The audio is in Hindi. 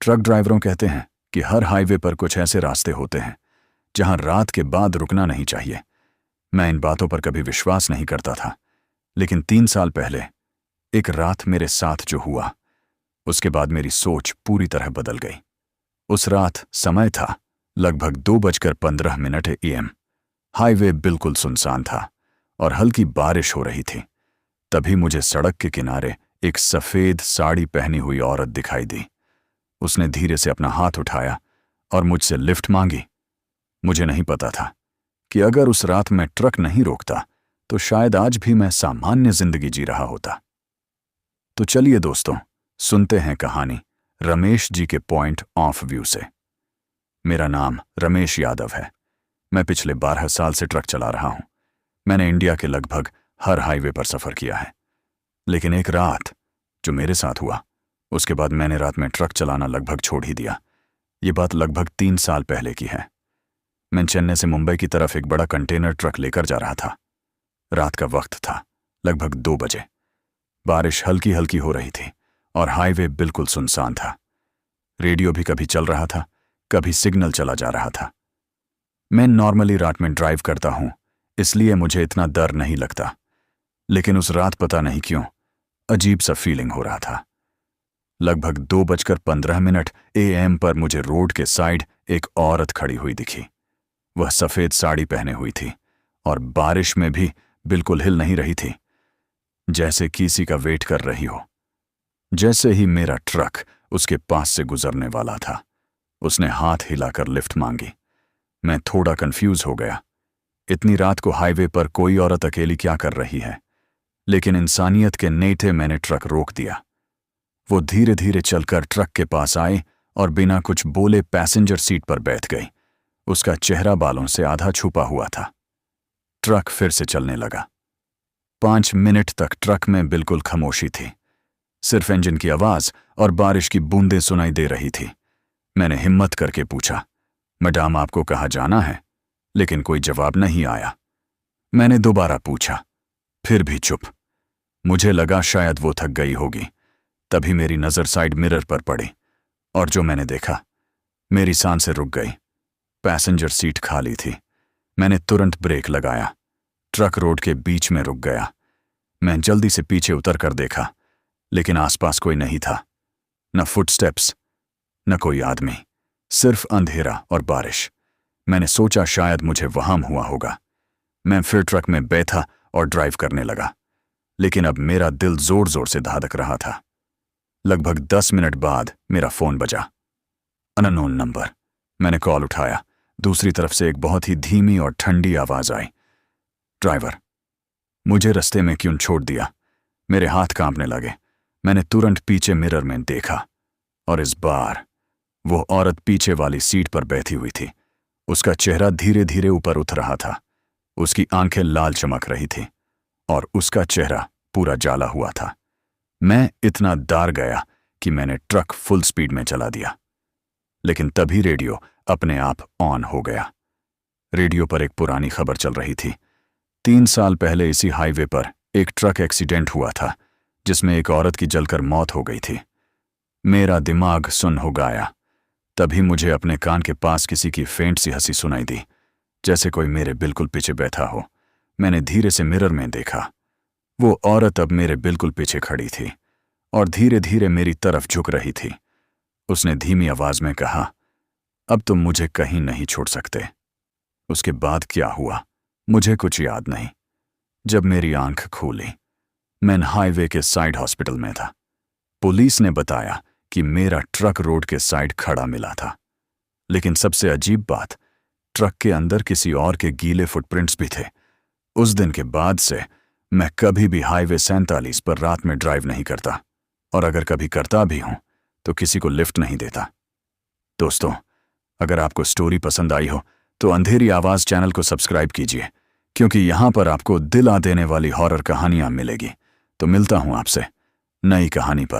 ट्रक ड्राइवरों कहते हैं कि हर हाईवे पर कुछ ऐसे रास्ते होते हैं जहां रात के बाद रुकना नहीं चाहिए। मैं इन बातों पर कभी विश्वास नहीं करता था, लेकिन 3 साल पहले एक रात मेरे साथ जो हुआ, उसके बाद मेरी सोच पूरी तरह बदल गई। उस रात समय था लगभग 2:15 AM। हाईवे बिल्कुल सुनसान था और हल्की बारिश हो रही थी। तभी मुझे सड़क के किनारे एक सफेद साड़ी पहनी हुई औरत दिखाई दी। उसने धीरे से अपना हाथ उठाया और मुझसे लिफ्ट मांगी। मुझे नहीं पता था कि अगर उस रात मैं ट्रक नहीं रोकता तो शायद आज भी मैं सामान्य जिंदगी जी रहा होता। तो चलिए दोस्तों, सुनते हैं कहानी रमेश जी के पॉइंट ऑफ व्यू से। मेरा नाम रमेश यादव है। मैं पिछले 12 साल से ट्रक चला रहा हूं। मैंने इंडिया के लगभग हर हाईवे पर सफर किया है, लेकिन एक रात जो मेरे साथ हुआ, उसके बाद मैंने रात में ट्रक चलाना लगभग छोड़ ही दिया। ये बात लगभग 3 साल पहले की है। मैं चेन्नई से मुंबई की तरफ एक बड़ा कंटेनर ट्रक लेकर जा रहा था। रात का वक्त था, लगभग 2 बजे। बारिश हल्की हल्की हो रही थी और हाईवे बिल्कुल सुनसान था। रेडियो भी कभी चल रहा था, कभी सिग्नल चला जा रहा था। मैं नॉर्मली रात में ड्राइव करता हूं, इसलिए मुझे इतना डर नहीं लगता, लेकिन उस रात पता नहीं क्यों अजीब सा फीलिंग हो रहा था। लगभग 2:15 AM पर मुझे रोड के साइड एक औरत खड़ी हुई दिखी। वह सफेद साड़ी पहने हुई थी और बारिश में भी बिल्कुल हिल नहीं रही थी, जैसे किसी का वेट कर रही हो। जैसे ही मेरा ट्रक उसके पास से गुजरने वाला था, उसने हाथ हिलाकर लिफ्ट मांगी। मैं थोड़ा कंफ्यूज हो गया। इतनी रात को हाईवे पर कोई औरत अकेली क्या कर रही है, लेकिन इंसानियत के नेटे मैंने ट्रक रोक दिया। वो धीरे धीरे चलकर ट्रक के पास आए और बिना कुछ बोले पैसेंजर सीट पर बैठ गई। उसका चेहरा बालों से आधा छुपा हुआ था। ट्रक फिर से चलने लगा। 5 मिनट तक ट्रक में बिल्कुल खामोशी थी। सिर्फ इंजन की आवाज और बारिश की बूंदें सुनाई दे रही थी। मैंने हिम्मत करके पूछा, मैडम आपको कहाँ जाना है? लेकिन कोई जवाब नहीं आया। मैंने दोबारा पूछा, फिर भी चुप। मुझे लगा शायद वो थक गई होगी। तभी मेरी नजर साइड मिरर पर पड़ी और जो मैंने देखा, मेरी सांसें रुक गई। पैसेंजर सीट खाली थी। मैंने तुरंत ब्रेक लगाया। ट्रक रोड के बीच में रुक गया। मैं जल्दी से पीछे उतर कर देखा, लेकिन आसपास कोई नहीं था। न फुटस्टेप्स, न कोई आदमी, सिर्फ अंधेरा और बारिश। मैंने सोचा शायद मुझे वहां हुआ होगा। मैं फिर ट्रक में बैठा और ड्राइव करने लगा, लेकिन अब मेरा दिल जोर जोर से धड़क रहा था। लगभग 10 मिनट बाद मेरा फोन बजा। Unknown number. मैंने कॉल उठाया। दूसरी तरफ से एक बहुत ही धीमी और ठंडी आवाज आई, ड्राइवर, मुझे रास्ते में क्यों छोड़ दिया? मेरे हाथ कांपने लगे। मैंने तुरंत पीछे मिरर में देखा और इस बार वो औरत पीछे वाली सीट पर बैठी हुई थी। उसका चेहरा धीरे धीरे ऊपर उठ रहा था। उसकी आंखें लाल चमक रही थी और उसका चेहरा पूरा जाला हुआ था। मैं इतना डर गया कि मैंने ट्रक फुल स्पीड में चला दिया, लेकिन तभी रेडियो अपने आप ऑन हो गया। रेडियो पर एक पुरानी खबर चल रही थी। 3 साल पहले इसी हाईवे पर एक ट्रक एक्सीडेंट हुआ था, जिसमें एक औरत की जलकर मौत हो गई थी। मेरा दिमाग सुन्न हो गया। तभी मुझे अपने कान के पास किसी की फेंट सी हंसी सुनाई दी, जैसे कोई मेरे बिल्कुल पीछे बैठा हो। मैंने धीरे से मिरर में देखा। वो औरत अब मेरे बिल्कुल पीछे खड़ी थी और धीरे धीरे मेरी तरफ झुक रही थी। उसने धीमी आवाज में कहा, अब तुम मुझे कहीं नहीं छोड़ सकते। उसके बाद क्या हुआ मुझे कुछ याद नहीं। जब मेरी आंख खुली, मैं हाईवे के साइड हॉस्पिटल में था। पुलिस ने बताया कि मेरा ट्रक रोड के साइड खड़ा मिला था, लेकिन सबसे अजीब बात, ट्रक के अंदर किसी और के गीले फुटप्रिंट्स भी थे। उस दिन के बाद से मैं कभी भी हाईवे 47 पर रात में ड्राइव नहीं करता, और अगर कभी करता भी हूं तो किसी को लिफ्ट नहीं देता। दोस्तों, अगर आपको स्टोरी पसंद आई हो तो अंधेरी आवाज चैनल को सब्सक्राइब कीजिए, क्योंकि यहां पर आपको दिल आ देने वाली हॉरर कहानियां मिलेगी। तो मिलता हूं आपसे नई कहानी पर।